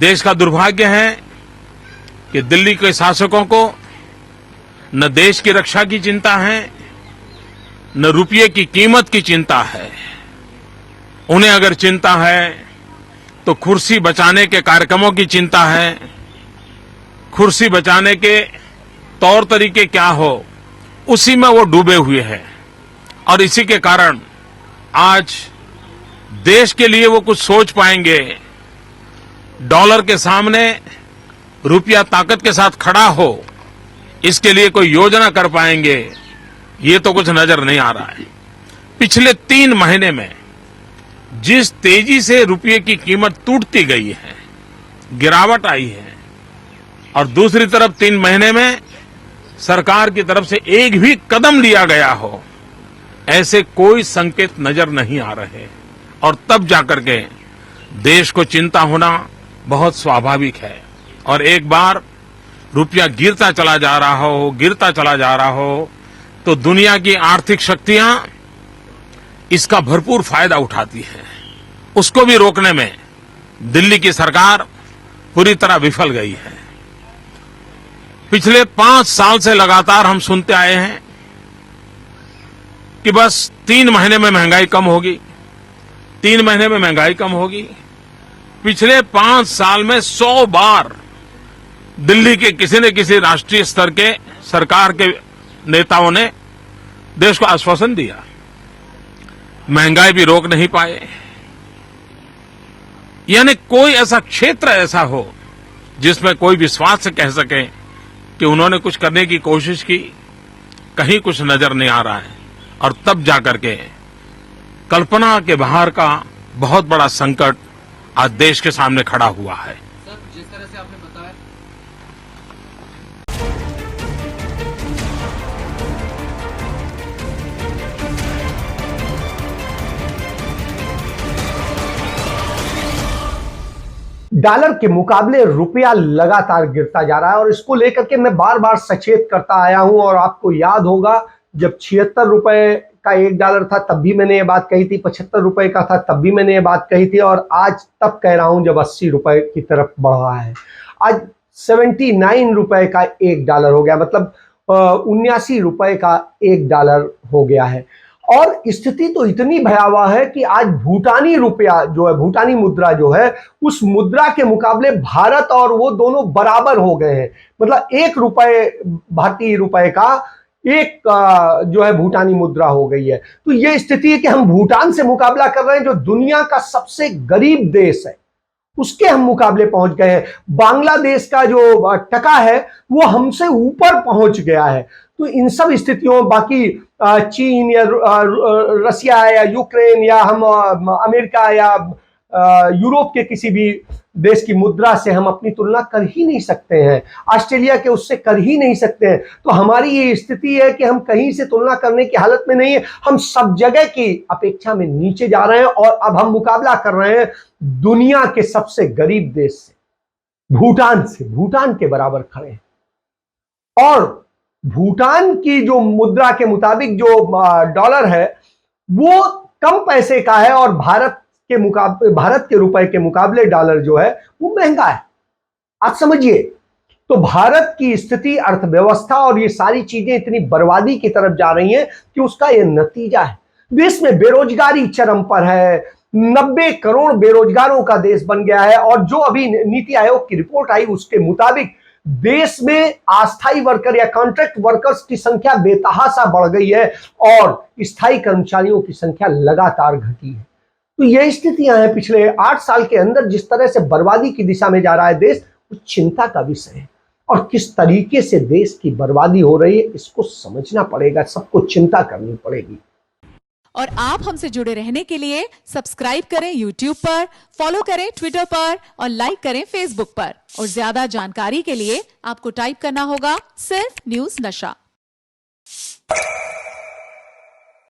देश का दुर्भाग्य है कि दिल्ली के शासकों को न देश की रक्षा की चिंता है, न रुपये की कीमत की चिंता है। उन्हें अगर चिंता है तो कुर्सी बचाने के कार्यक्रमों की चिंता है। कुर्सी बचाने के तौर तरीके क्या हो, उसी में वो डूबे हुए हैं। और इसी के कारण आज देश के लिए वो कुछ सोच पाएंगे, डॉलर के सामने रुपया ताकत के साथ खड़ा हो, इसके लिए कोई योजना कर पाएंगे, ये तो कुछ नजर नहीं आ रहा है। पिछले 3 महीने में जिस तेजी से रुपये की कीमत टूटती गई है, गिरावट आई है, और दूसरी तरफ 3 महीने में सरकार की तरफ से एक भी कदम लिया गया हो, ऐसे कोई संकेत नजर नहीं आ रहे। और तब जाकर के देश को चिंता होना बहुत स्वाभाविक है। और एक बार रुपया गिरता चला जा रहा हो तो दुनिया की आर्थिक शक्तियां इसका भरपूर फायदा उठाती हैं। उसको भी रोकने में दिल्ली की सरकार पूरी तरह विफल गई है। पिछले 5 साल से लगातार हम सुनते आए हैं कि बस 3 महीने में महंगाई कम होगी, 3 महीने में महंगाई कम होगी। पिछले 5 साल में 100 बार दिल्ली के किसी न किसी राष्ट्रीय स्तर के सरकार के नेताओं ने देश को आश्वासन दिया, महंगाई भी रोक नहीं पाए। यानी कोई ऐसा क्षेत्र ऐसा हो जिसमें कोई विश्वास से कह सके कि उन्होंने कुछ करने की कोशिश की, कहीं कुछ नजर नहीं आ रहा है। और तब जाकर के कल्पना के बाहर का बहुत बड़ा संकट आज देश के सामने खड़ा हुआ है। सर, जिस तरह से आपने बताया, डॉलर के मुकाबले रुपया लगातार गिरता जा रहा है और इसको लेकर के मैं बार बार सचेत करता आया हूं। और आपको याद होगा जब 76 रुपए का $1 था तब भी मैंने ये बात कही थी, 75 रुपए का था तब भी मैंने ये बात कही थी, और आज तब कह रहा हूं जब 80 रुपए की तरफ बढ़ रहा है। आज 79 रुपए का $1 हो गया, मतलब 79 रुपए का $1 हो गया है। और स्थिति तो इतनी भयावह है कि आज भूटानी रुपया जो है, भूटानी मुद्रा जो है, उस मुद्रा के मुकाबले भारत और वो दोनों बराबर हो गए हैं। मतलब 1 रुपए भारतीय रुपए का एक जो है भूटानी मुद्रा हो गई है। तो ये स्थिति है कि हम भूटान से मुकाबला कर रहे हैं जो दुनिया का सबसे गरीब देश है, उसके हम मुकाबले पहुंच गए हैं। बांग्लादेश का जो टका है वो हमसे ऊपर पहुंच गया है। तो इन सब स्थितियों, बाकी चीन या रसिया या यूक्रेन या हम अमेरिका या यूरोप के किसी भी देश की मुद्रा से हम अपनी तुलना कर ही नहीं सकते हैं, ऑस्ट्रेलिया के उससे कर ही नहीं सकते हैं। तो हमारी ये स्थिति है कि हम कहीं से तुलना करने की हालत में नहीं है, हम सब जगह की अपेक्षा में नीचे जा रहे हैं। और अब हम मुकाबला कर रहे हैं दुनिया के सबसे गरीब देश से, भूटान से। भूटान के बराबर खड़े हैं। और भूटान की जो मुद्रा के मुताबिक जो डॉलर है वो कम पैसे का है, और भारत के रुपए के मुकाबले डॉलर जो है वो महंगा है। आप समझिए, तो भारत की स्थिति, अर्थव्यवस्था और ये सारी चीजें इतनी बर्बादी की तरफ जा रही हैं कि उसका ये नतीजा है। देश में बेरोजगारी चरम पर है, 90 करोड़ बेरोजगारों का देश बन गया है। और जो अभी नीति आयोग की रिपोर्ट आई उसके मुताबिक देश में अस्थायी वर्कर या कॉन्ट्रैक्ट वर्कर्स की संख्या बेतहाशा बढ़ गई है और स्थायी कर्मचारियों की संख्या लगातार घटी है। तो ये स्थितियां हैं पिछले 8 साल के अंदर जिस तरह से बर्बादी की दिशा में जा रहा है देश, वो चिंता का विषय है। और किस तरीके से देश की बर्बादी हो रही है इसको समझना पड़ेगा, सबको चिंता करनी पड़ेगी। और आप हमसे जुड़े रहने के लिए सब्सक्राइब करें YouTube पर, फॉलो करें Twitter पर और लाइक करें Facebook पर। और ज्यादा जानकारी के लिए आपको टाइप करना होगा सिर्फ न्यूज़ नशा।